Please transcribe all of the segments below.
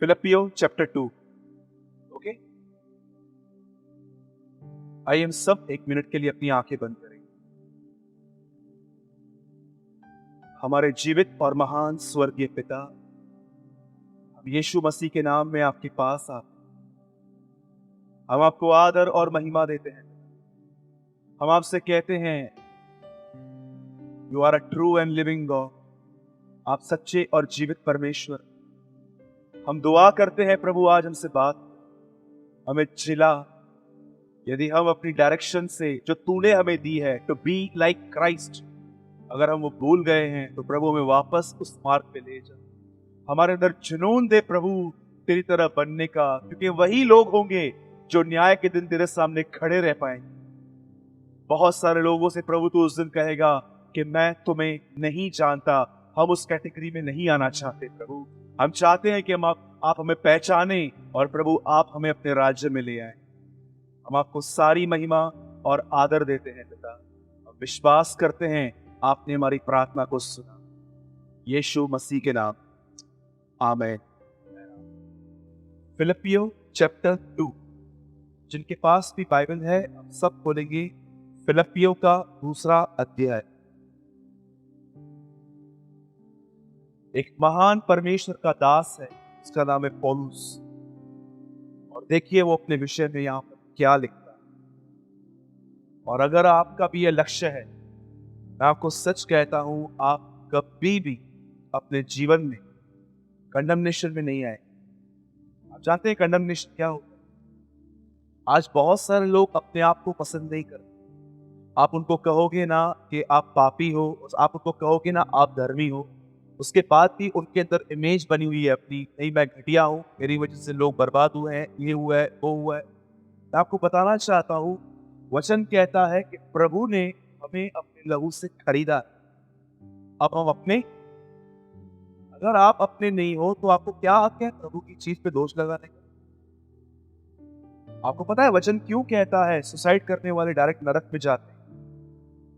फिलिपियो chapter 2। Okay, आइए हम सब एक मिनट के लिए अपनी आंखें बंद करें। हमारे जीवित और महान स्वर्गीय पिता, हम यीशु मसीह के नाम में आपके पास आते हैं। हम आपको आदर और महिमा देते हैं। हम आपसे कहते हैं, you are a true and living God. आप सच्चे और जीवित परमेश्वर। हम दुआ करते हैं प्रभु, आज हमसे बात हमें चिल्ला। यदि हम अपनी डायरेक्शन से जो तूने हमें दी है टू बी लाइक क्राइस्ट, अगर हम वो भूल गए हैं तो प्रभु हमें वापस उस मार्ग पे ले जा। हमारे अंदर जुनून दे प्रभु तेरी तरह बनने का, क्योंकि वही लोग होंगे जो न्याय के दिन तेरे सामने खड़े रह पाएंगे। बहुत सारे लोगों से प्रभु तू उस दिन कहेगा कि मैं तुम्हें नहीं जानता। हम उस कैटेगरी में नहीं आना चाहते प्रभु। हम चाहते हैं कि आप हमें पहचाने और प्रभु आप हमें अपने राज्य में ले आए। हम आपको सारी महिमा और आदर देते हैं पिता। हम विश्वास करते हैं आपने हमारी प्रार्थना को सुना, यीशु मसीह के नाम, आमीन। फिलिपियो चैप्टर 2। जिनके पास भी बाइबल है हम सब खोलेंगे फिलिपियो का दूसरा अध्याय। एक महान परमेश्वर का दास है, उसका नाम है पौलुस। और देखिए वो अपने विषय में यहां पर क्या लिखता है। और अगर आपका भी यह लक्ष्य है, मैं आपको सच कहता हूं, आप कभी भी अपने जीवन में कंडमनेशन में नहीं आए। आप जानते हैं कंडमनेशन क्या होता है? आज बहुत सारे लोग अपने आप को पसंद नहीं करते। आप उनको कहोगे ना कि आप पापी हो, आप उनको कहोगे ना आप धर्मी हो, उसके बाद भी उनके अंदर इमेज बनी हुई है अपनी, नहीं मैं घटिया हूं, मेरी वजह से लोग बर्बाद हुए हैं, ये हुआ है वो हुआ है। मैं आपको बताना चाहता हूं, वचन कहता है कि प्रभु ने हमें अपने लहू से खरीदा। अब हम अपने, अगर आप अपने नहीं हो तो आपको क्या हक है प्रभु की चीज पे दोष लगाने का? आपको पता है वचन क्यों कहता है सुसाइड करने वाले डायरेक्ट नरक में जाते हैं?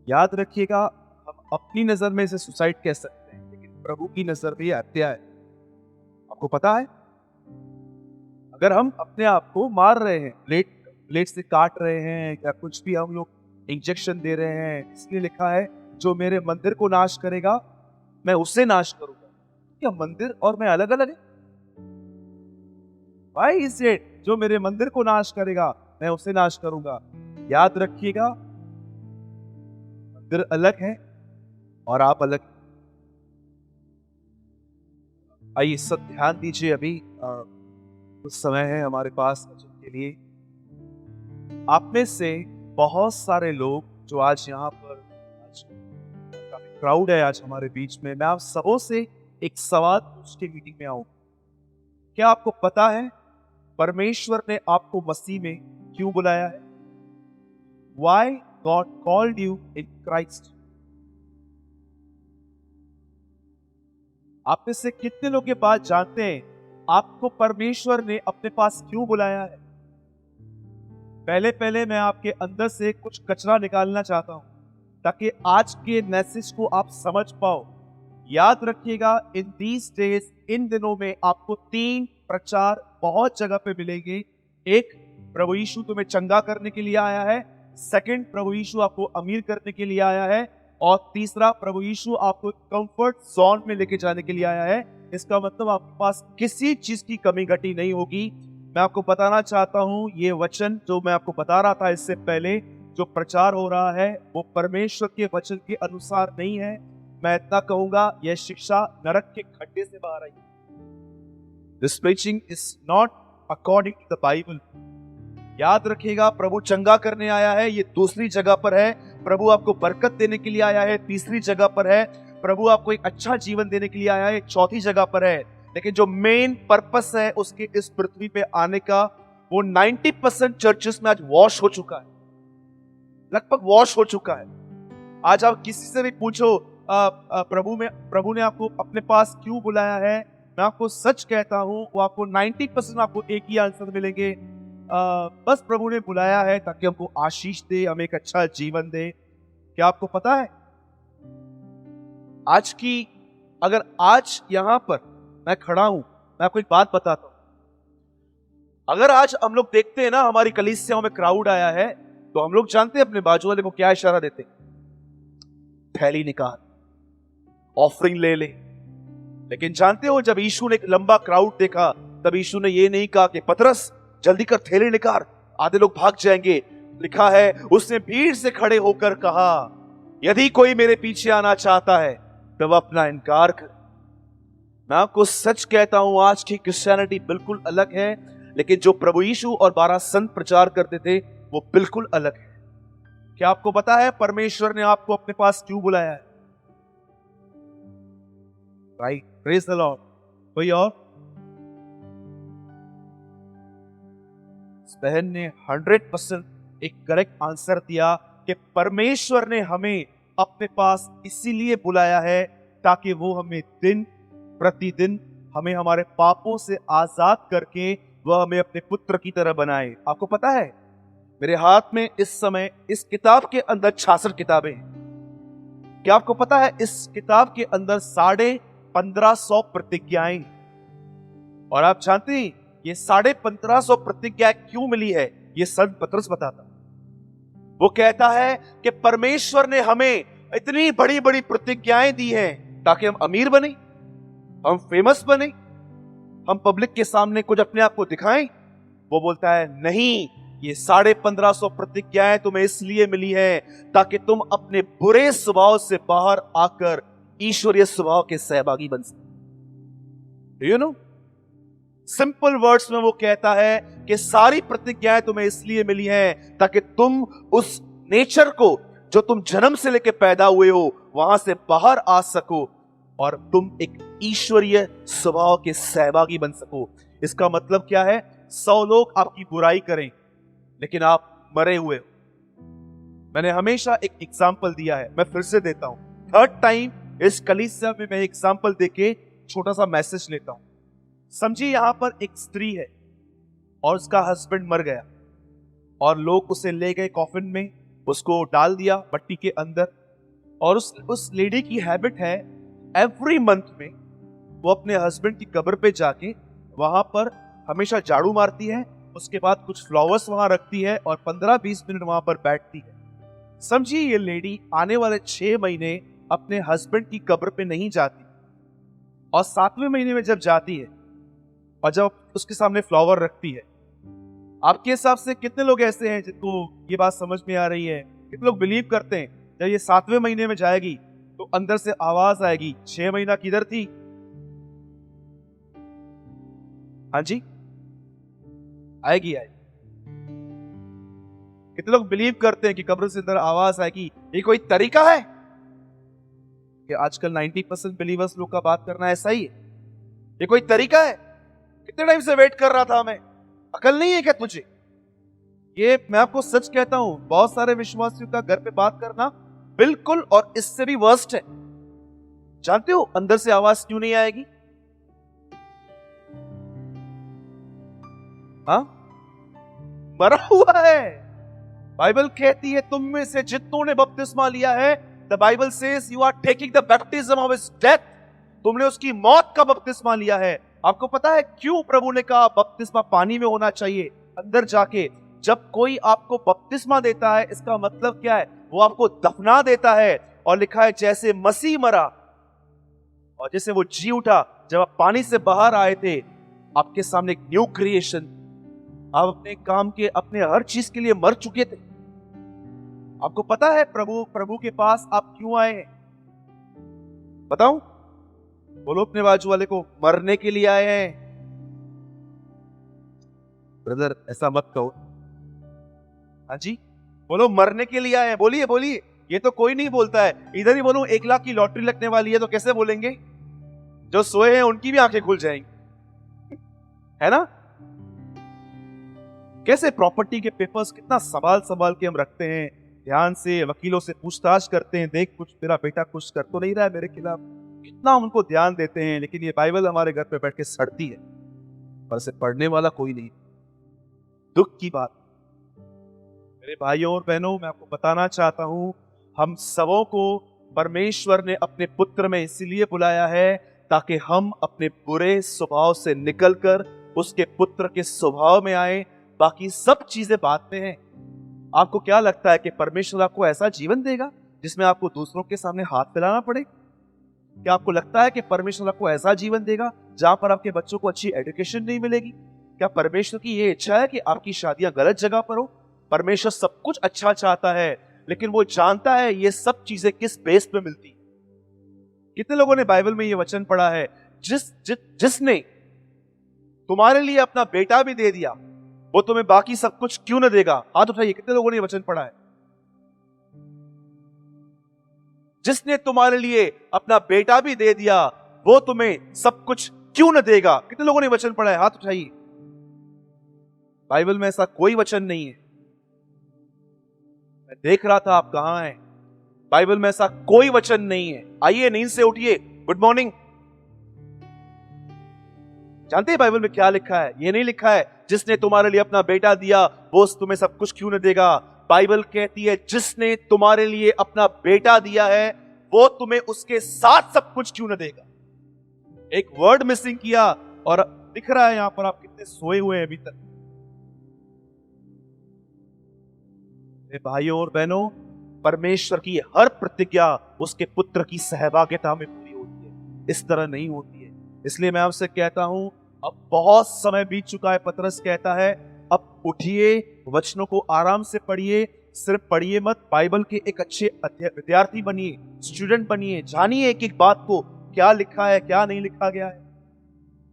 याद रखिएगा, हम अपनी नजर में इसे सुसाइड कह सकते हैं, लेकिन प्रभु की नजर में यह हत्या है। आपको पता है, अगर हम अपने आप को मार रहे हैं, ब्लेड से काट रहे हैं, या कुछ भी हम लोग इंजेक्शन दे रहे हैं, इसलिए लिखा है जो मेरे मंदिर को नाश करेगा मैं उसे नाश करूंगा। क्या मंदिर और मैं अलग अलग है? भाई इसे जो मेरे मंदिर को नाश करेगा मैं उसे नाश करूंगा। याद रखिएगा, मंदिर अलग है और आप अलग। आइए सब ध्यान दीजिए, अभी कुछ समय है हमारे पास वचन के लिए। आप में से बहुत सारे लोग जो आज यहाँ पर, आज काफी क्राउड है आज हमारे बीच में, मैं आप सबों से एक सवाल पूछ के मीटिंग में आऊं। क्या आपको पता है परमेश्वर ने आपको मसीह में क्यों बुलाया है? Why God called you in Christ? आप में से कितने लोग ये बात जानते हैं आपको परमेश्वर ने अपने पास क्यों बुलाया है? पहले पहले मैं आपके अंदर से कुछ कचरा निकालना चाहता हूं ताकि आज के मैसेज को आप समझ पाओ। याद रखिएगा, इन दीज डेज, इन दिनों में आपको 3 प्रचार बहुत जगह पे मिलेंगे। एक, प्रभु यीशु तुम्हें चंगा करने के लिए आया है। सेकंड, प्रभु यीशु आपको अमीर करने के लिए आया है। और तीसरा, प्रभु यीशु आपको कंफर्ट जोन में लेके जाने के लिए आया है। इसका मतलब आपके पास किसी चीज की कमी घटी नहीं होगी। मैं आपको बताना चाहता हूं, ये वचन जो मैं आपको बता रहा था इससे पहले, जो प्रचार हो रहा है वो परमेश्वर के वचन के अनुसार नहीं है। मैं इतना कहूंगा, यह शिक्षा नरक के खड्डे से बाहर आई। This preaching is not according to the Bible. याद रखिएगा, प्रभु चंगा करने आया है, ये दूसरी जगह पर है। प्रभु आपको बरकत देने के लिए आया है, तीसरी जगह पर है। प्रभु आपको एक अच्छा जीवन देने के लिए आया है, चौथी जगह पर है। लेकिन जो मेन पर्पस है उसके इस पृथ्वी पे आने का, वो 90% चर्चेस में आज वॉश हो चुका है, लगभग वॉश हो चुका है। आज आप किसी से भी पूछो प्रभु ने आपको अपने पास क्यों बुलाया है, मैं आपको सच कहता हूं, वो आपको 90% आपको एक ही आंसर मिलेंगे, बस प्रभु ने बुलाया है ताकि हमको आशीष दे, हमें एक अच्छा जीवन दे। क्या आपको पता है आज की, अगर आज यहां पर मैं खड़ा हूं, मैं आपको एक बात बताता हूं, अगर आज हम लोग देखते हैं ना हमारी कलीसियाओं में क्राउड आया है, तो हम लोग जानते हैं अपने बाजू वाले को क्या इशारा देते, थैली निकाल, ऑफरिंग ले ले। लेकिन जानते हो जब यीशु ने एक लंबा क्राउड देखा, तब यीशु ने ये नहीं कहा कि पतरस जल्दी कर थैली निकाल, आधे लोग भाग जाएंगे। लिखा है उसने भीड़ से खड़े होकर कहा, यदि कोई मेरे पीछे आना चाहता है तो वह अपना इनकार करे। मैं आपको सच कहता हूं, आज की क्रिश्चियनिटी बिल्कुल अलग है, लेकिन जो प्रभु यीशु और 12 संत प्रचार करते थे वो बिल्कुल अलग है। क्या आपको पता है परमेश्वर ने आपको अपने पास क्यों बुलाया है? Right, praise the Lord. कोई और? इस बहन ने 100% एक करेक्ट आंसर दिया कि परमेश्वर ने हमें अपने पास इसीलिए बुलाया है ताकि वो हमें दिन प्रतिदिन हमें हमारे पापों से आजाद करके वह हमें अपने पुत्र की तरह बनाए। आपको पता है मेरे हाथ में इस समय इस किताब के अंदर 66 किताबें हैं। क्या आपको पता है इस किताब के अंदर 1550 प्रतिज्ञाएं, और आप जानते हैं ये 1550 प्रतिज्ञाएं क्यों मिली है? ये संत पतरस बताता। वो कहता है कि परमेश्वर ने हमें इतनी बड़ी बड़ी प्रतिज्ञाएं दी हैं ताकि हम अमीर बने, हम फेमस बने, हम पब्लिक के सामने कुछ अपने आप को दिखाएं। वो बोलता है नहीं, ये 1550 प्रतिज्ञाएं तुम्हें इसलिए मिली है ताकि तुम अपने बुरे स्वभाव से बाहर आकर ईश्वरीय स्वभाव के सहभागी बन सको। यू नो, सिंपल वर्ड्स में वो कहता है कि सारी प्रतिज्ञाएं तुम्हें इसलिए मिली हैं ताकि तुम उस नेचर को जो तुम जन्म से लेकर पैदा हुए हो वहां से बाहर आ सको और तुम एक ईश्वरीय स्वभाव के सहभागी बन सको। इसका मतलब क्या है? 100 लोग आपकी बुराई करें लेकिन आप मरे हुए हो। मैंने हमेशा एक एग्जाम्पल दिया है, मैं फिर से देता हूं। थर्ड टाइम इस कलीसिया में मैं एग्जाम्पल देके छोटा सा मैसेज लेता हूं। समझिए यहां पर एक स्त्री है और उसका हस्बैंड मर गया और लोग उसे ले गए कॉफिन में, उसको डाल दिया मट्टी के अंदर। और उस लेडी की हैबिट है एवरी मंथ में वो अपने हस्बैंड की कब्र पे जाके वहां पर हमेशा झाड़ू मारती है, उसके बाद कुछ फ्लावर्स वहां रखती है और 15-20 मिनट वहां पर बैठती है। समझिए ये लेडी आने वाले 6 महीने अपने हस्बैंड की कब्र पे नहीं जाती, और 7वें महीने में जब जाती है और जब उसके सामने फ्लावर रखती है, आपके हिसाब से कितने लोग ऐसे हैं जिनको ये बात समझ में आ रही है? कितने लोग बिलीव करते हैं जब ये 7वें महीने में जाएगी तो अंदर से आवाज आएगी, 6 महीना किधर थी? हाँ जी, आएगी। कितने लोग बिलीव करते हैं कि कब्र से अंदर आवाज आएगी? ये कोई तरीका है? कि आजकल 90% बिलीवर्स लोग का बात करना ऐसा ही है। ये कोई तरीका है? कितने टाइम से वेट कर रहा था मैं, अकल नहीं है क्या तुझे? ये मैं आपको सच कहता हूं, बहुत सारे विश्वासियों का घर पे बात करना बिल्कुल और इससे भी वर्स्ट है। जानते हो अंदर से आवाज क्यों नहीं आएगी? हाँ, मरा हुआ है। बाइबल कहती है तुम में से जितनों ने बपतिस्मा लिया है, the Bible says you are taking the baptism of his death. तुमने उसकी मौत का बपतिस्मा लिया है। आपको पता है क्यों प्रभु ने कहा बपतिस्मा पानी में होना चाहिए, अंदर जाके? जब कोई आपको बपतिस्मा देता है इसका मतलब क्या है? वो आपको दफना देता है। और लिखा है जैसे मसीह मरा और जैसे वो जी उठा, जब आप पानी से बाहर आए थे आपके सामने एक न्यू क्रिएशन। आप अपने काम के अपने हर चीज के लिए मर चुके थे। आपको पता है प्रभु के पास आप क्यों आए हैं? बताऊं? बोलो अपने बाजू वाले को, मरने के लिए आए हैं। ब्रदर ऐसा मत कहो। हाँ जी, बोलो मरने के लिए आए हैं। बोलिए बोलिए, ये तो कोई नहीं बोलता है। इधर ही बोलूं 1 लाख की लॉटरी लगने वाली है तो कैसे बोलेंगे? जो सोए हैं उनकी भी आंखें खुल जाएंगी, है ना? कैसे प्रॉपर्टी के पेपर्स कितना संभाल के हम रखते हैं, ध्यान से वकीलों से पूछताछ करते हैं, देख कुछ मेरा बेटा कुछ कर तो नहीं रहा है मेरे खिलाफ, कितना उनको ध्यान देते हैं। लेकिन ये बाइबल हमारे घर पे बैठ के सड़ती है पर इसे पढ़ने वाला कोई नहीं। दुख की बात मेरे भाइयों और बहनों, मैं आपको बताना चाहता हूं, हम सबों को परमेश्वर ने अपने पुत्र में इसीलिए बुलाया है ताकि हम अपने बुरे स्वभाव से निकलकर उसके पुत्र के स्वभाव में आए, बाकी सब चीजें बाद में हैं। आपको क्या लगता है कि परमेश्वर आपको ऐसा जीवन देगा जिसमें आपको दूसरों के सामने हाथ फैलाना पड़े? क्या आपको लगता है कि परमेश्वर आपको ऐसा जीवन देगा जहां पर आपके बच्चों को अच्छी एजुकेशन नहीं मिलेगी? क्या परमेश्वर की ये इच्छा है कि आपकी शादियां गलत जगह पर हो? परमेश्वर सब कुछ अच्छा चाहता है, लेकिन वो जानता है ये सब चीजें किस बेस पे मिलती। कितने लोगों ने बाइबल में ये वचन पढ़ा है, जिसने तुम्हारे लिए अपना बेटा भी दे दिया, वो तुम्हें बाकी सब कुछ क्यों न देगा? हाथ उठाइए, कितने लोगों ने ये वचन पढ़ा है? जिसने तुम्हारे लिए अपना बेटा भी दे दिया, वो तुम्हें सब कुछ क्यों न देगा? कितने लोगों ने वचन पढ़ा है? हाथ उठाइए। बाइबल में ऐसा कोई वचन नहीं है। मैं देख रहा था आप कहां हैं। बाइबल में ऐसा कोई वचन नहीं है। आइए नींद से उठिए। Good morning. जानते हैं बाइबल में क्या लिखा है? ये नहीं लिखा है जिसने तुम्हारे लिए अपना बेटा दिया वो तुम्हें सब कुछ क्यों न देगा। बाइबल कहती है जिसने तुम्हारे लिए अपना बेटा दिया है वो तुम्हें उसके साथ सब कुछ क्यों न देगा। एक वर्ड मिसिंग किया और दिख रहा है यहां पर आप कितने सोए हुए हैं अभी तक। भाइयों और बहनों, परमेश्वर की हर प्रतिज्ञा उसके पुत्र की सहभागिता में पूरी होती है, इस तरह नहीं होती है। इसलिए मैं आपसे कहता हूं, अब बहुत समय बीत चुका है। पतरस कहता है अब उठिए, वचनों को आराम से पढ़िए, सिर्फ पढ़िए मत, बाइबल के एक अच्छे विद्यार्थी बनिए, स्टूडेंट बनिए, जानिए एक एक बात को, क्या लिखा है क्या नहीं लिखा गया है।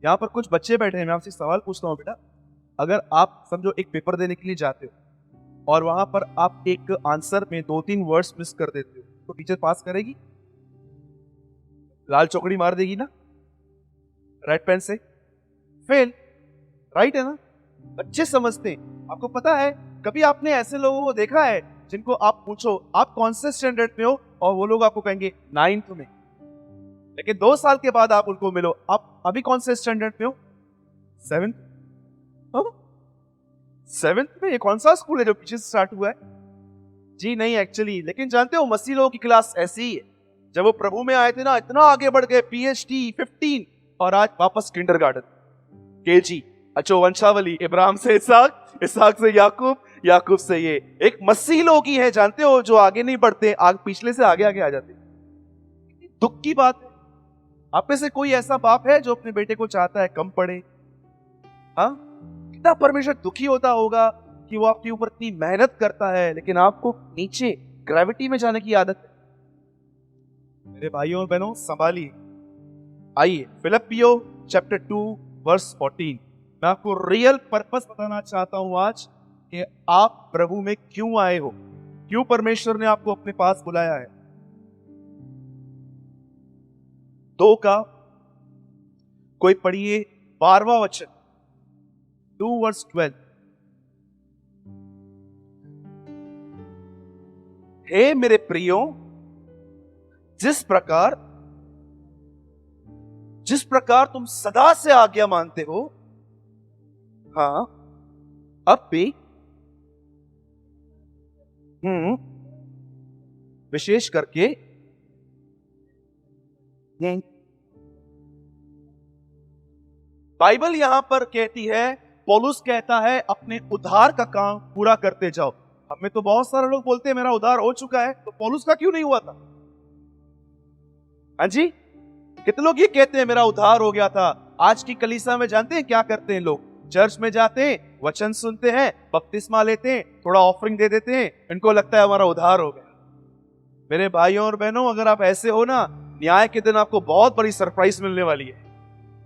यहां पर कुछ बच्चे बैठे हैं, मैं आपसे सवाल पूछता हूं बेटा, अगर आप समझो एक पेपर देने के लिए जाते हो और वहां पर आप एक आंसर में 2-3 वर्ड्स मिस कर देते हो तो टीचर पास करेगी? लाल चौकड़ी मार देगी ना, रेड पेन से? फेल, राइट है ना? बच्चे समझते हैं। आपको पता है कभी आपने ऐसे लोगों को देखा है जिनको आप पूछो आप कौन से स्टैंडर्ड में हो और वो लोग आपको कहेंगे 9th में, लेकिन 2 साल के बाद आप उनको मिलो, आप अभी कौन से स्टैंडर्ड में हो? 7th? 7th में? ये कौन सा स्कूल है जो पीछे से स्टार्ट हुआ है? जी नहीं, एक्चुअली, लेकिन जानते हो मसीह लोगों की क्लास ऐसी ही है। जब वो प्रभु में आए थे ना, इतना आगे बढ़ गए, PhD 15, और आज वापस किंडरगार्टन, KG, अच्छो वंशावली, इब्राहिम से इसहाक, इसहाक से याकूब, याकूब से ये। एक मसीह लोग ही है जानते हो जो आगे नहीं बढ़ते, आग पिछले से आगे आगे आ जाते। दुख की बात है। आप में से कोई ऐसा बाप है जो अपने बेटे को चाहता है कम पढ़े? हाँ, कितना परमेश्वर दुखी होता होगा कि वो आपके ऊपर इतनी मेहनत करता है लेकिन आपको नीचे ग्रेविटी में जाने की आदत है। मेरे भाइयों और बहनों, संभालिए। आइए फिलिपियो चैप्टर 2 वर्स 14। मैं आपको रियल पर्पस बताना चाहता हूं आज कि आप प्रभु में क्यों आए हो, क्यों परमेश्वर ने आपको अपने पास बुलाया है। 2 का कोई पढ़िए 12वां वचन, 2 वर्स 12। हे मेरे प्रियो, जिस प्रकार तुम सदा से आज्ञा मानते हो, हाँ अब भी विशेष करके बाइबल यहां पर कहती है, पौलुस कहता है अपने उद्धार का काम पूरा करते जाओ। हमें तो बहुत सारे लोग बोलते हैं मेरा उद्धार हो चुका है, तो पौलुस का क्यों नहीं हुआ था? हाँ जी, कितने लोग ये कहते हैं मेरा उद्धार हो गया था। आज की कलीसिया में जानते हैं क्या करते हैं लोग? चर्च में जाते हैं, वचन सुनते हैं, बपतिस्मा लेते हैं, थोड़ा ऑफरिंग दे देते हैं, इनको लगता है हमारा उद्धार हो गया। मेरे भाइयों और बहनों, अगर आप ऐसे हो ना, न्याय के दिन आपको बहुत बड़ी सरप्राइज मिलने वाली है।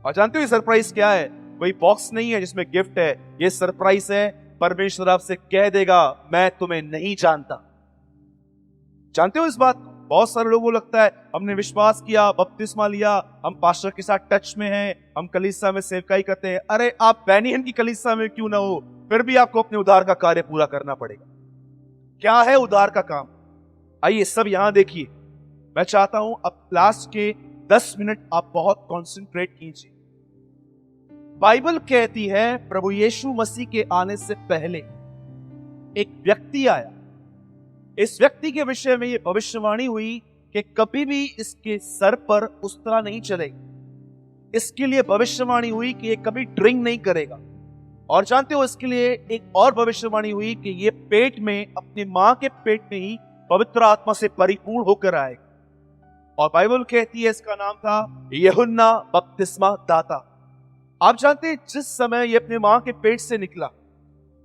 और जानते हो ये सरप्राइज क्या है? कोई बॉक्स नहीं है जिसमें गिफ्ट है, ये सरप्राइज है परमेश्वर आपसे कह देगा मैं तुम्हें नहीं जानता। जानते हो इस बात? बहुत सारे लोगों को लगता है हमने विश्वास किया, बपतिस्मा लिया, हम पास्टर के साथ टच में हैं, हम कलीसिया में सेवकाई करते हैं। अरे आप बैनियन की कलीसिया में क्यों ना हो, फिर भी आपको अपने उद्धार का कार्य पूरा करना पड़ेगा। क्या है उद्धार का काम? आइए सब यहां देखिए। मैं चाहता हूं अब लास्ट के 10 मिनट आप बहुत कॉन्सेंट्रेट कीजिए। बाइबल कहती है प्रभु यीशु मसीह के आने से पहले एक व्यक्ति आया। इस व्यक्ति के विषय में यह भविष्यवाणी हुई कि कभी भी इसके सर पर उस्तरा नहीं चलेगी। इसके लिए भविष्यवाणी हुई कि ये कभी ड्रिंक नहीं करेगा। और जानते हो, इसके लिए एक और भविष्यवाणी हुई कि ये पेट में, अपनी मां के पेट में ही पवित्र आत्मा से परिपूर्ण होकर आएगा। और बाइबल कहती है इसका नाम था यूहन्ना बपतिस्मा दाता। आप जानते हैं, जिस समय ये अपने मां के पेट से निकला,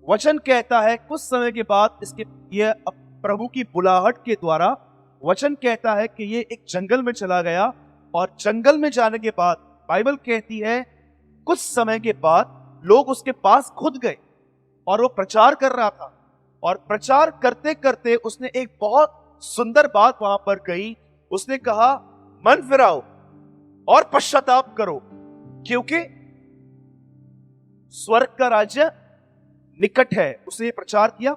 वचन कहता है कुछ समय के बाद इसके ये प्रभु की बुलाहट के द्वारा वचन कहता है कि ये एक जंगल में चला गया। और जंगल में जाने के बाद बाइबल कहती है कुछ समय के बाद लोग उसके पास खुद गए और वो प्रचार कर रहा था। और प्रचार करते करते उसने एक बहुत सुंदर बात वहां पर कही। उसने कहा, मन फिराओ और पश्चाताप करो, क्योंकि स्वर्ग का राज्य निकट है। उसने प्रचार किया।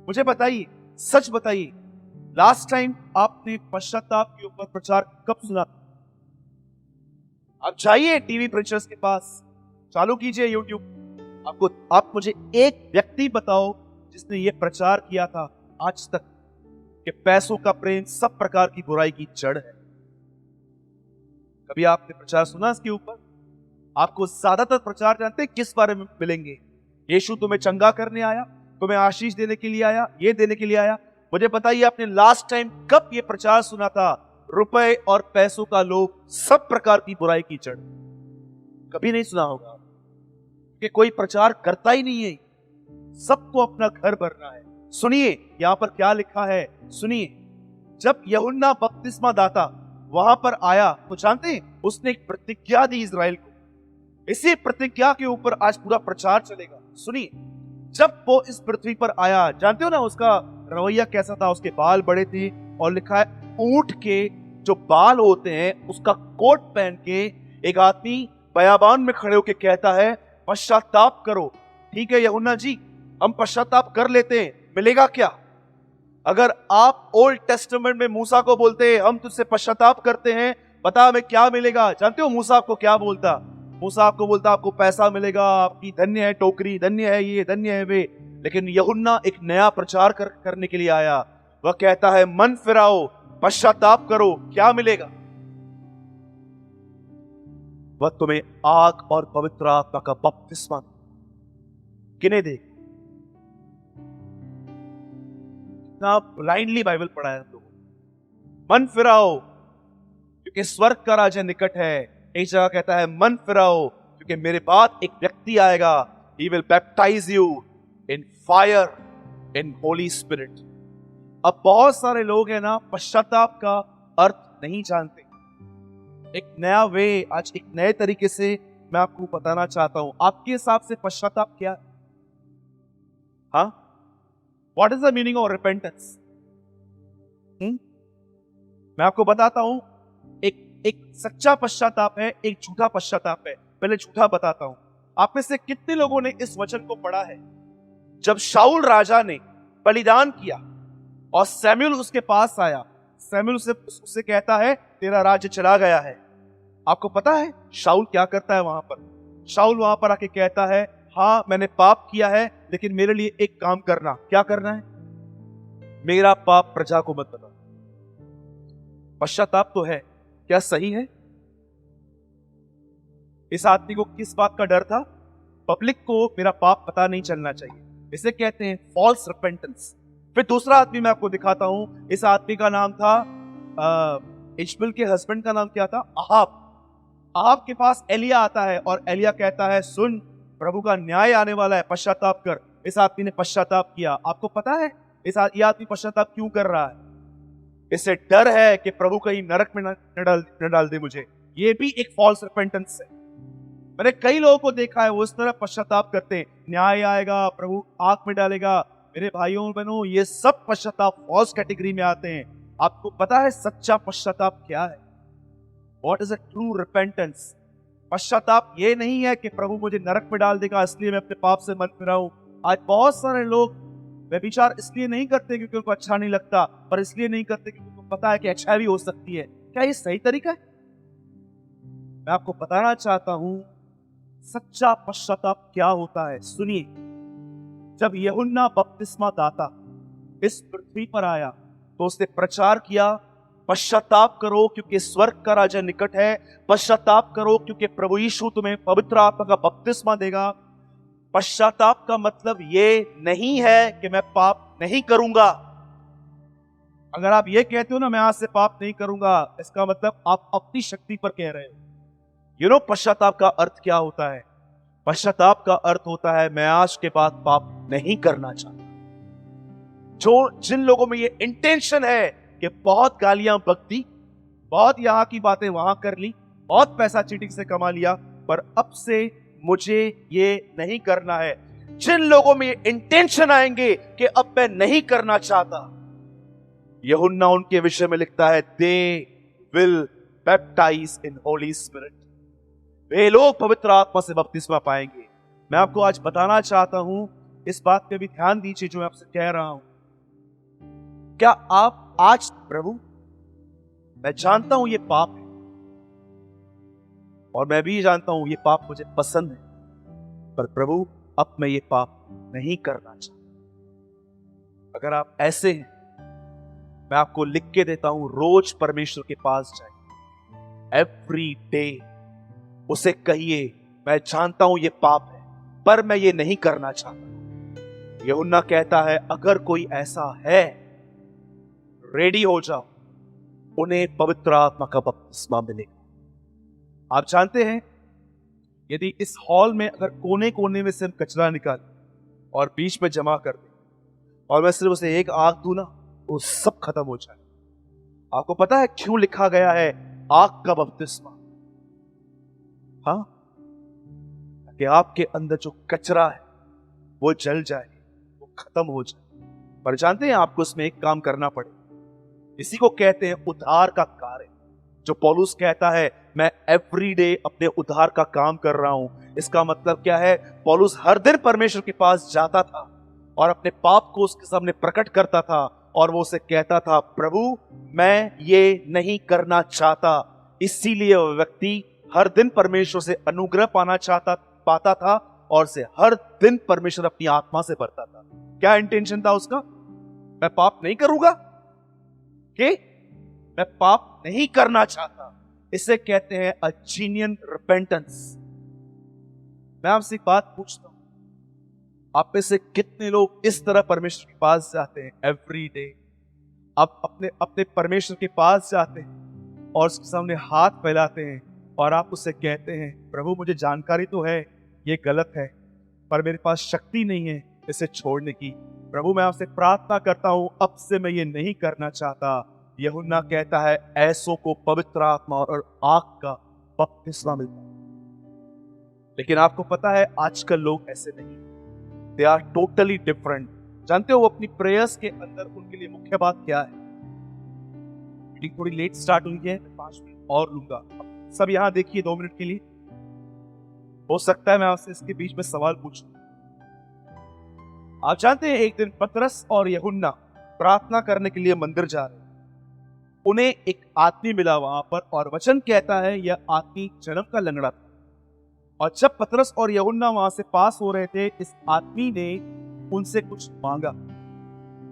मुझे बताइए, सच बताइए, लास्ट टाइम आपने पश्चाताप के ऊपर प्रचार कब सुना? आप जाइए टीवी प्रीचर्स के पास, चालू कीजिए यूट्यूब। आप मुझे एक व्यक्ति बताओ जिसने ये प्रचार किया था आज तक कि पैसों का प्रेम सब प्रकार की बुराई की जड़ है। कभी आपने प्रचार सुना इसके ऊपर? आपको ज्यादातर प्रचार जानते हैं किस बारे में मिलेंगे? यीशु तुम्हें चंगा करने आया, तुम्हें आशीष देने के लिए आया, ये देने के लिए आया। मुझे बताइए, आपने लास्ट टाइम कब ये प्रचार सुना था? रुपए और पैसों का लोभ सब प्रकार की बुराई की जड़। कभी नहीं सुना होगा कि कोई प्रचार करता ही नहीं है। सबको अपना घर भरना है। सुनिए यहां पर क्या लिखा है, सुनिए। जब यूहन्ना बपतिस्मा दाता वहां पर आया तो जानते हैं उसने एक प्रतिज्ञा दी इजराइल को। इसी प्रतिज्ञा के ऊपर आज पूरा प्रचार चलेगा। सुनिए, जब वो इस पृथ्वी पर आया, जानते हो ना उसका रवैया कैसा था? उसके बाल बड़े थे और लिखा है ऊंट के जो बाल होते हैं उसका कोट पहन के एक आदमी बयाबान में खड़े होकर कहता है, पश्चाताप करो। ठीक है यूहन्ना जी, हम पश्चाताप कर लेते हैं, मिलेगा क्या? अगर आप ओल्ड टेस्टामेंट में मूसा को बोलते हैं हम तुझसे पश्चाताप करते हैं, पता हमें क्या मिलेगा? जानते हो मूसा आपको क्या बोलता? मूसा आपको बोलता आपको पैसा मिलेगा, आपकी धन्य है टोकरी, धन्य है ये, धन्य है वे। लेकिन यूहन्ना एक नया प्रचार करने के लिए आया। वह कहता है मन फिराओ, पश्चाताप करो, क्या मिलेगा? वह तुम्हें आग और पवित्र आत्मा का बपतिस्मा किन्हें दे? इतना ब्लाइंडली बाइबल पढ़ा है हम लोगों। मन फिराओ क्योंकि स्वर्ग का राज्य निकट है। एक जगह कहता है मन फिराओ क्योंकि मेरे बाद एक व्यक्ति आएगा, he will baptize you in fire in holy spirit। अब बहुत सारे लोग हैं ना, पश्चाताप का अर्थ नहीं जानते। एक नया वे, आज एक नए तरीके से मैं आपको बताना चाहता हूं। आपके हिसाब से पश्चाताप क्या है? हाँ, what is the meaning of repentance? मैं आपको बताता हूं। एक सच्चा पश्चाताप है, एक झूठा पश्चाताप है। पहले झूठा बताता हूं। आप में से कितने लोगों ने इस वचन को पढ़ा है? जब शाऊल राजा ने बलिदान किया और सैमुएल उसके पास आया, सैमुएल उससे कहता है तेरा राज्य चला गया है। आपको पता है शाऊल क्या करता है वहां पर? शाऊल वहां पर आके कहता है हाँ मैंने पाप किया है, लेकिन मेरे लिए एक काम करना। क्या करना है? मेरा पाप प्रजा को मत बता। पश्चाताप तो है, क्या सही है? इस आदमी को किस बात का डर था? पब्लिक को मेरा पाप पता नहीं चलना चाहिए। इसे कहते हैं फॉल्स रिपेंटेंस। फिर दूसरा आदमी मैं आपको दिखाता हूं। इस आदमी का नाम था इश्माएल के हस्बैंड का नाम क्या था? अहाब। अहाब के पास एलिया आता है और एलिया कहता है सुन, प्रभु का न्याय आने वाला है, पश्चाताप कर। इस आदमी ने पश्चाताप किया। आपको पता है ये आदमी पश्चाताप क्यों कर रहा है? इसे डर है कि प्रभु कहीं नरक में न डाल दे मुझे। ये भी एक फॉल्स रिपेंटेंस है। मैंने कई लोगों को देखा है वो इस तरह पश्चाताप करते हैं, न्याय आएगा, प्रभु आग में डालेगा। मेरे भाइयों बहनों, ये सब पश्चाताप फॉल्स कैटेगरी में आते हैं। आपको पता है सच्चा पश्चाताप क्या है? What is a true repentance? पश्चाताप ये नहीं है कि प्रभु मुझे नरक में डाल देगा इसलिए मैं अपने पाप से मन फिराऊं। आज बहुत सारे लोग व्यभिचार इसलिए नहीं करते क्योंकि उनको अच्छा नहीं लगता, पर इसलिए नहीं करते क्योंकि उनको पता है कि अच्छा भी हो सकती है। क्या ये सही तरीका है? मैं आपको बताना चाहता हूं सच्चा पश्चाताप क्या होता है। सुनिए, जब यूहन्ना बपतिस्मा दाता इस पृथ्वी पर आया तो उसने प्रचार किया पश्चाताप करो क्योंकि स्वर्ग का राज्य निकट है। पश्चाताप करो क्योंकि प्रभु यीशु तुम्हें पवित्र आत्मा का बपतिस्मा देगा। पश्चाताप का मतलब ये नहीं है कि मैं पाप नहीं करूंगा। अगर आप ये कहते हो ना मैं आज से पाप नहीं करूंगा, इसका मतलब आप अपनी शक्ति पर कह रहे हो। पश्चाताप का अर्थ क्या होता है? पश्चाताप का अर्थ होता है मैं आज के बाद पाप नहीं करना चाहता। जिन लोगों में ये इंटेंशन है कि बहुत गालियां बकती, बहुत यहां की बातें वहां कर ली, बहुत पैसा चीटिंग से कमा लिया, पर अब से मुझे ये नहीं करना है। जिन लोगों में ये इंटेंशन आएंगे कि अब मैं नहीं करना चाहता, यूहन्ना उनके विषय में लिखता है they will baptise in Holy Spirit. वे लोग पवित्र आत्मा से बपतिस्मा पाएंगे। मैं आपको आज बताना चाहता हूं, इस बात पे भी ध्यान दीजिए जो मैं आपसे कह रहा हूं। क्या आप आज प्रभु, मैं जानता हूं ये पाप है और मैं भी जानता हूं ये पाप मुझे पसंद है, पर प्रभु अब मैं ये पाप नहीं करना चाहता। अगर आप ऐसे हैं, मैं आपको लिख के देता हूं, रोज परमेश्वर के पास जाइए। एवरी डे उसे कहिए मैं जानता हूं ये पाप है पर मैं ये नहीं करना चाहता। यूहन्ना कहता है अगर कोई ऐसा है, रेडी हो जाओ, उन्हें पवित्र आत्मा का बपतिस्मा मिलेगा। आप जानते हैं, यदि इस हॉल में अगर कोने कोने में से हम कचरा निकाल और बीच में जमा कर दें और मैं सिर्फ उसे एक आग दूं ना, वो सब खत्म हो जाए। आपको पता है क्यों लिखा गया है आग का बपतिस्मा? हाँ, कि आपके अंदर जो कचरा है वो जल जाए, वो खत्म हो जाए। पर जानते हैं आपको इसमें एक काम करना पड़े, इसी को कहते हैं उद्धार का कार्य। जो पौलुस कहता है मैं एवरी डे अपने उद्धार का काम कर रहा हूं, इसका मतलब क्या है? पौलुस हर दिन परमेश्वर के पास जाता था और अपने पाप को उसके सामने प्रकट करता था और वो उसे कहता था प्रभु मैं ये नहीं करना चाहता। इसीलिए वह व्यक्ति हर दिन परमेश्वर से अनुग्रह पाता था और से हर दिन परमेश्वर अपनी आत्मा से भरता था। क्या इंटेंशन था उसका? मैं पाप नहीं करूंगा, कि मैं पाप नहीं करना चाहता। इसे कहते हैं अ जेन्युइन रिपेंटेंस। मैं आपसे एक बात पूछता हूं, आप में से कितने लोग इस तरह परमेश्वर के पास जाते हैं एवरी डे? आप अपने अपने परमेश्वर के पास जाते हैं और उसके सामने हाथ फैलाते हैं और आप उससे कहते हैं प्रभु मुझे जानकारी तो है ये गलत है, पर मेरे पास शक्ति नहीं है इसे छोड़ने की। प्रभु मैं आपसे प्रार्थना करता हूं, अब से मैं ये नहीं करना चाहता। यूहन्ना कहता है ऐसों को पवित्र आत्मा और आग का बपतिस्मा मिलता है। लेकिन आपको पता है आजकल लोग ऐसे नहीं, दे आर टोटली डिफरेंट। जानते हो वो अपनी प्रेयर्स के अंदर उनके लिए मुख्य बात क्या है? मीटिंग थोड़ी लेट स्टार्ट हुई है, 5 मिनट और लूंगा। सब यहां देखिए 2 मिनट के लिए। हो सकता है मैं आपसे इसके बीच में सवाल पूछूं। आप जानते हैं एक दिन पतरस और यूहन्ना प्रार्थना करने के लिए मंदिर जा रहे हैं। उन्हें एक आदमी मिला वहां पर और वचन कहता है यह आदमी जन्म का लंगड़ा था। और जब पतरस और यूहन्ना वहां से पास हो रहे थे, इस आदमी ने उनसे कुछ मांगा।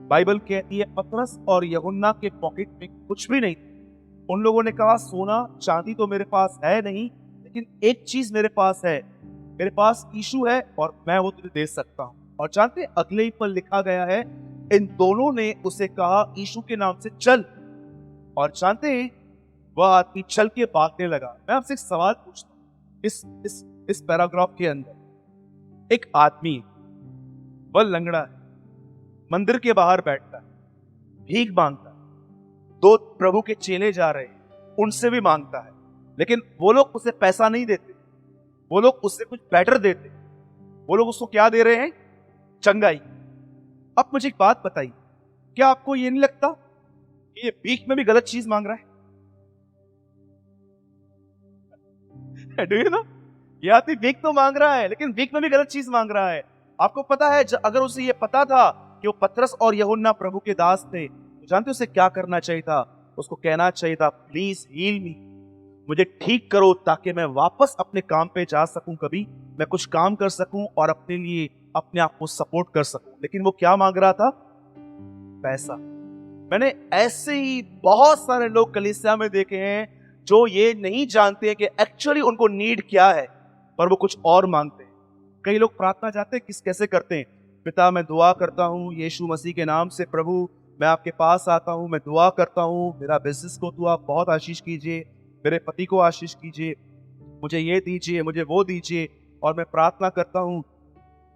बाइबल कहती है पतरस और यूहन्ना के पॉकेट में कुछ भी नहीं था। उन लोगों ने कहा सोना चांदी तो मेरे पास है नहीं, लेकिन एक चीज मेरे पास है, मेरे पास यीशु है और मैं वो तुझे दे सकता हूं। और जानते अगले ही पल लिखा गया है इन दोनों ने उसे कहा यीशु के नाम से चल। और जानते हैं वह आदमी चल के भागने लगा। मैं आपसे एक सवाल पूछता हूं, इस पैराग्राफ के अंदर एक आदमी वह लंगड़ा है, मंदिर के बाहर बैठता है, भीख मांगता है। 2 प्रभु के चेले जा रहे हैं, उनसे भी मांगता है, लेकिन वो लोग उसे पैसा नहीं देते, वो लोग उससे कुछ बेटर देते। वो लोग उसको क्या दे रहे हैं? चंगाई। अब मुझे एक बात बताइए, क्या आपको ये नहीं लगता कि ये भीख में भी गलत चीज मांग रहा है? Do you know? ये आदमी भीख तो मांग रहा है, लेकिन भीख में भी गलत चीज मांग रहा है। आपको पता है अगर उसे ये पता था कि वो पतरस और यूहन्ना प्रभु के दास थे, तो जानते उसे क्या करना चाहिए था? उसको कहना चाहिए था प्लीज हील मी, मुझे ठीक करो ताकि मैं वापस अपने काम पे जा सकूं, कभी मैं कुछ काम कर सकूं और अपने लिए अपने आप को सपोर्ट कर सकूं। लेकिन वो क्या मांग रहा था? पैसा। मैंने ऐसे ही बहुत सारे लोग कलीसिया में देखे हैं जो ये नहीं जानते हैं कि एक्चुअली उनको नीड क्या है, पर वो कुछ और मांगते हैं। कई लोग प्रार्थना जाते हैं कैसे करते हैं, पिता मैं दुआ करता हूँ यीशु मसीह के नाम से, प्रभु मैं आपके पास आता हूँ, मैं दुआ करता हूँ मेरा बिजनेस को तो आप बहुत आशीष कीजिए, मेरे पति को आशीष कीजिए, मुझे ये दीजिए, मुझे वो दीजिए। और मैं प्रार्थना करता हूँ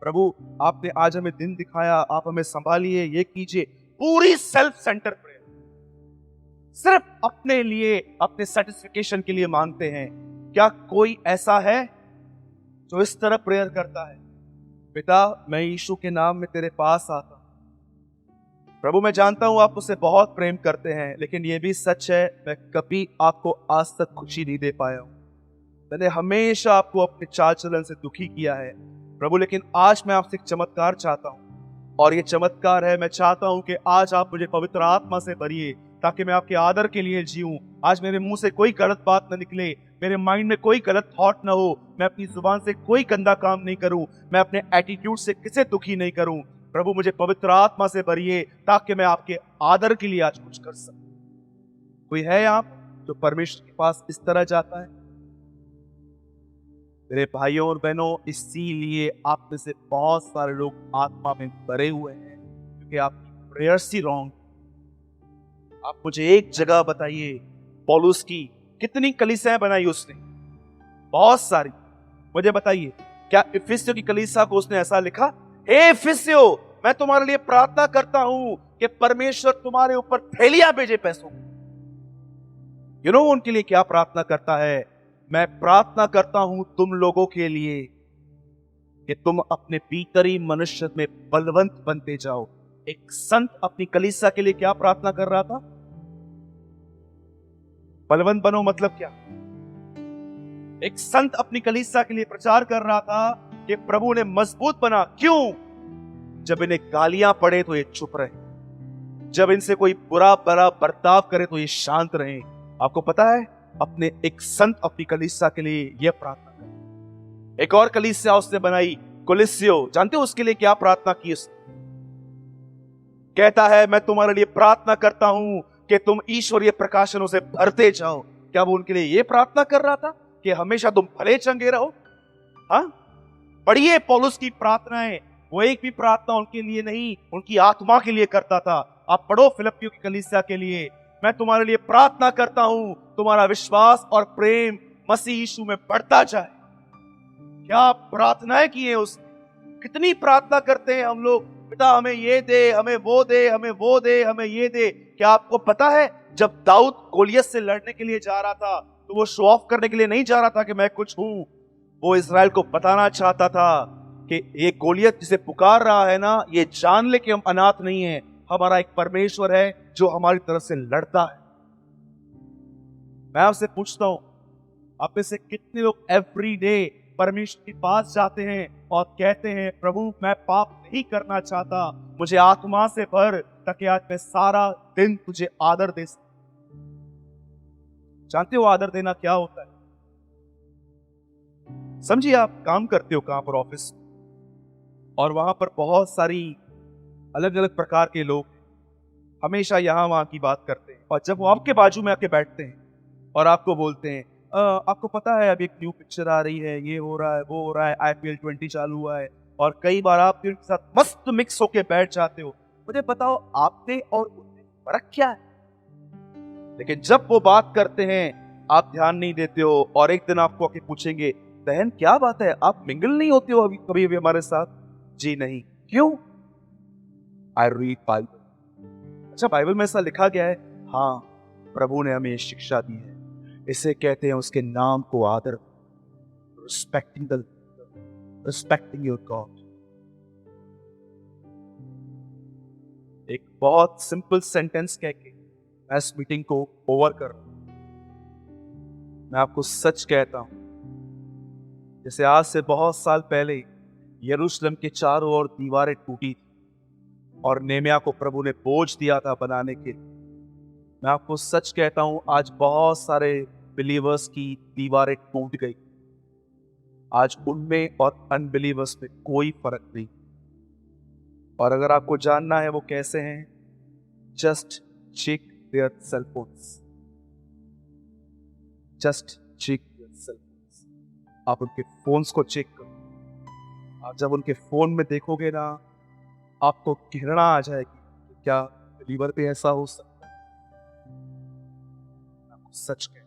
प्रभु आपने आज हमें दिन दिखाया, आप हमें संभालिए, ये कीजिए। पूरी सेल्फ सेंटर प्रेयर, सिर्फ अपने लिए, अपने सेटिस्फिकेशन के लिए मांगते हैं। क्या कोई ऐसा है जो इस तरह प्रेयर करता है, पिता मैं यीशु के नाम में तेरे पास आता हूं, प्रभु मैं जानता हूं आप उसे बहुत प्रेम करते हैं, लेकिन यह भी सच है मैं कभी आपको आज तक खुशी नहीं दे पाया हूं, मैंने हमेशा आपको अपने चाल चलन से दुखी किया है प्रभु, लेकिन आज मैं आपसे एक चमत्कार चाहता हूं। और ये चमत्कार है, मैं चाहता हूं कि आज आप मुझे पवित्र आत्मा से भरिए ताकि मैं आपके आदर के लिए जीऊं। आज मेरे मुंह से कोई गलत बात न निकले, मेरे माइंड में कोई गलत थॉट ना हो, मैं अपनी जुबान से कोई गंदा काम नहीं करूं, मैं अपने एटीट्यूड से किसे दुखी नहीं करूं। प्रभु मुझे पवित्र आत्मा से भरिए ताकि मैं आपके आदर के लिए आज कुछ कर सकूं। कोई है आप जो परमेश्वर के पास इस तरह जाता है? मेरे भाइयों और बहनों, इसीलिए आप में से बहुत सारे लोग आत्मा में भरे हुए हैं क्योंकि आपकी प्रेयर्स ही रॉन्ग। आप मुझे एक जगह बताइए, पौलुस की कितनी कलीसियाएं बनाई उसने? बहुत सारी। मुझे बताइए, क्या इफिसियों की कलीसिया को उसने ऐसा लिखा, हे इफिसियों मैं तुम्हारे लिए प्रार्थना करता हूं कि परमेश्वर तुम्हारे ऊपर थैलियां भेजे पैसों? उनके लिए क्या प्रार्थना करता है? मैं प्रार्थना करता हूं तुम लोगों के लिए कि तुम अपने भीतरी मनुष्य में बलवंत बनते जाओ। एक संत अपनी कलीसिया के लिए क्या प्रार्थना कर रहा था? बलवंत बनो मतलब क्या? एक संत अपनी कलीसिया के लिए प्रचार कर रहा था कि प्रभु ने मजबूत बना। क्यों? जब इन्हें गालियां पड़े तो ये चुप रहे, जब इनसे कोई बुरा बुरा बर्ताव करे तो ये शांत रहे। आपको पता है, अपने एक संत अपनी कलीसिया के लिए यह प्रार्थना करे। एक और कलीसिया उसने बनाई, कोलिसियो। जानते हो उसके लिए क्या प्रार्थना की उसने? कहता है मैं तुम्हारे लिए प्रार्थना करता हूं कि तुम ईश्वरीय प्रकाशनों से भरते जाओ। क्या वो उनके लिए यह प्रार्थना कर रहा था कि हमेशा तुम भले चंगे रहो? हाँ, पढ़िए पौलुस की प्रार्थनाएं, वो एक भी प्रार्थना उनके लिए नहीं, उनकी आत्मा के लिए करता था। आप पढ़ो फिलिप्पियों की कलीसिया के लिए, मैं तुम्हारे लिए प्रार्थना करता हूं तुम्हारा विश्वास और प्रेम मसीह यीशु में बढ़ता जाए। क्या प्रार्थनाएं की है उसने? कितनी प्रार्थना करते हैं हम लोग, पिता हमें ये दे, हमें वो दे, हमें वो दे, हमें ये दे। क्या आपको पता है, जब दाऊद गोलियत से लड़ने के लिए जा रहा था तो वो शो ऑफ करने के लिए नहीं जा रहा था कि मैं कुछ हूं। वो इस्राएल को बताना चाहता था कि ये गोलियत जिसे पुकार रहा है ना, ये जान ले कि हम अनाथ नहीं है, हमारा एक परमेश्वर है जो हमारी तरफ से लड़ता है। मैं आपसे पूछता हूं, आप में से कितने लोग एवरी डे परमेश्वर के पास जाते हैं और कहते हैं प्रभु मैं पाप नहीं करना चाहता, मुझे आत्मा से भर ताकि आज मैं सारा दिन तुझे आदर दे सकूं। जानते हो आदर देना क्या होता है? समझिए, आप काम करते हो कहां पर, ऑफिस, और वहां पर बहुत सारी अलग अलग प्रकार के लोग हमेशा यहां वहां की बात करते हैं, और जब वो आपके बाजू में आके बैठते हैं और आपको बोलते हैं आपको पता है अभी एक न्यू पिक्चर आ रही है, ये हो रहा है, वो हो रहा है, IPL 20 चालू हुआ है, और कई बार आप उनके साथ मस्त मिक्स होके बैठ जाते हो। मुझे बताओ आपने और उनमें फर्क क्या है? लेकिन जब वो बात करते हैं आप ध्यान नहीं देते हो, और एक दिन आपको आके पूछेंगे बहन क्या बात है, आप मिंगल नहीं होते हो अभी कभी भी हमारे साथ? जी नहीं। क्यों? I read Bible. अच्छा, बाइबल में ऐसा लिखा गया है? हाँ, प्रभु ने हमें शिक्षा दी है, इसे कहते हैं उसके नाम को आदर, रिस्पेक्टिंग योर गॉड। एक बहुत सिंपल सेंटेंस कह के मैं इस मीटिंग को ओवर कर रहा हूं। मैं आपको सच कहता हूं, जैसे आज से बहुत साल पहले यरूशलेम के चारों ओर दीवारें टूटी और नेमिया को प्रभु ने बोझ दिया था बनाने के लिए, मैं आपको सच कहता हूं आज बहुत सारे बिलीवर्स की दीवारें टूट गई। आज उनमें और अनबिलीवर्स में कोई फर्क नहीं। और अगर आपको जानना है वो कैसे हैं, just check their cell phones. Just check their cell phones. आप उनके फोन्स को चेक करो। आप जब उनके फोन में देखोगे ना, आपको घृणा आ जाएगी कि क्या लीवर पे ऐसा हो सकता है। आपको सच कह,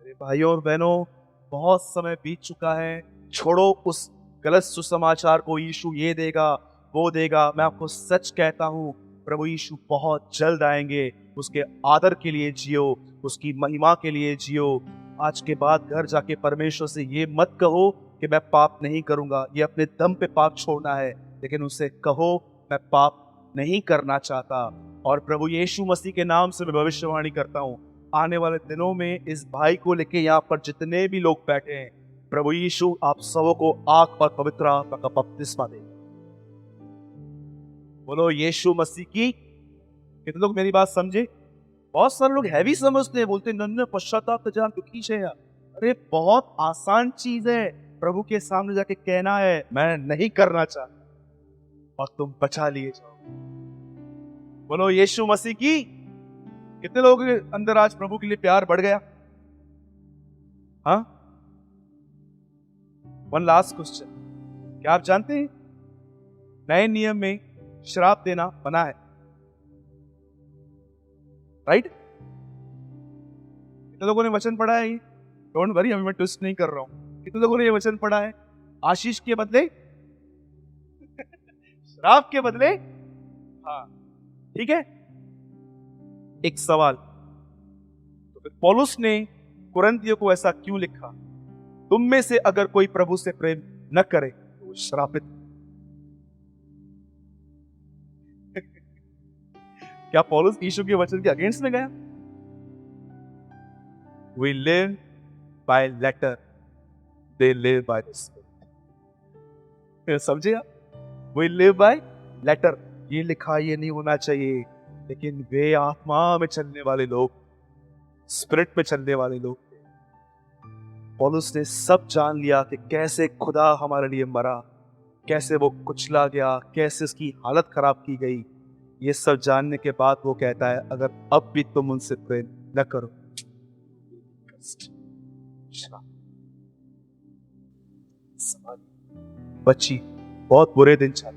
मेरे भाइयों और बहनों, बहुत समय बीत चुका है। छोड़ो उस गलत सुसमाचार को, यीशु ये देगा वो देगा। मैं आपको सच कहता हूं, प्रभु यीशु बहुत जल्द आएंगे। उसके आदर के लिए जियो, उसकी महिमा के लिए जियो। आज के बाद घर जाके परमेश्वर से ये मत कहो कि मैं पाप नहीं करूंगा। ये अपने दम पे पाप छोड़ना है, लेकिन उसे कहो मैं पाप नहीं करना चाहता। और प्रभु यीशु मसीह के नाम से मैं भविष्यवाणी करता हूं, आने वाले दिनों में इस भाई को लेके यहाँ पर जितने भी लोग बैठे हैं, प्रभु यीशु आप सबों को आग और पवित्र आत्मा का बपतिस्मा दे। बोलो यीशु मसीह की। कितने लोग मेरी बात समझे? बहुत सारे लोग हैवी समझते हैं, बोलते नन्हे पश्चाताप जान दुखी है यार। अरे बहुत आसान चीज है, प्रभु के सामने जाके कहना है मैं नहीं करना चाहता, और तुम बचा लिए जाओ। बोलो यीशु मसीह की। कितने लोगों के अंदर आज प्रभु के लिए प्यार बढ़ गया? हाँ। वन लास्ट क्वेश्चन, क्या आप जानते हैं नए नियम में श्राप देना मना है? राइट? कितने लोगों ने वचन पढ़ा है? डोंट वरी, अभी मैं ट्विस्ट नहीं कर रहा हूं। कितने लोगों ने ये वचन पढ़ा है? आशीष के बदले श्राप के बदले। हाँ, ठीक है। एक सवाल, तो फिर पौलुस ने कुरिन्थियों को ऐसा क्यों लिखा? तुम में से अगर कोई प्रभु से प्रेम न करे तो श्रापित। क्या पौलुस यीशु के वचन के अगेंस्ट में गया? We live by letter, they live by the spirit. समझे आप? We live by letter, ये लिखा ये नहीं होना चाहिए, लेकिन वे आत्मा में चलने वाले लोग, स्पिरिट में चलने वाले लोग। पौलुस ने सब जान लिया कि कैसे खुदा हमारे लिए मरा, कैसे वो कुचला गया, कैसे उसकी हालत खराब की गई। ये सब जानने के बाद वो कहता है अगर अब भी तुम उनसे प्रेम न करो, बच्ची बहुत बुरे दिन चल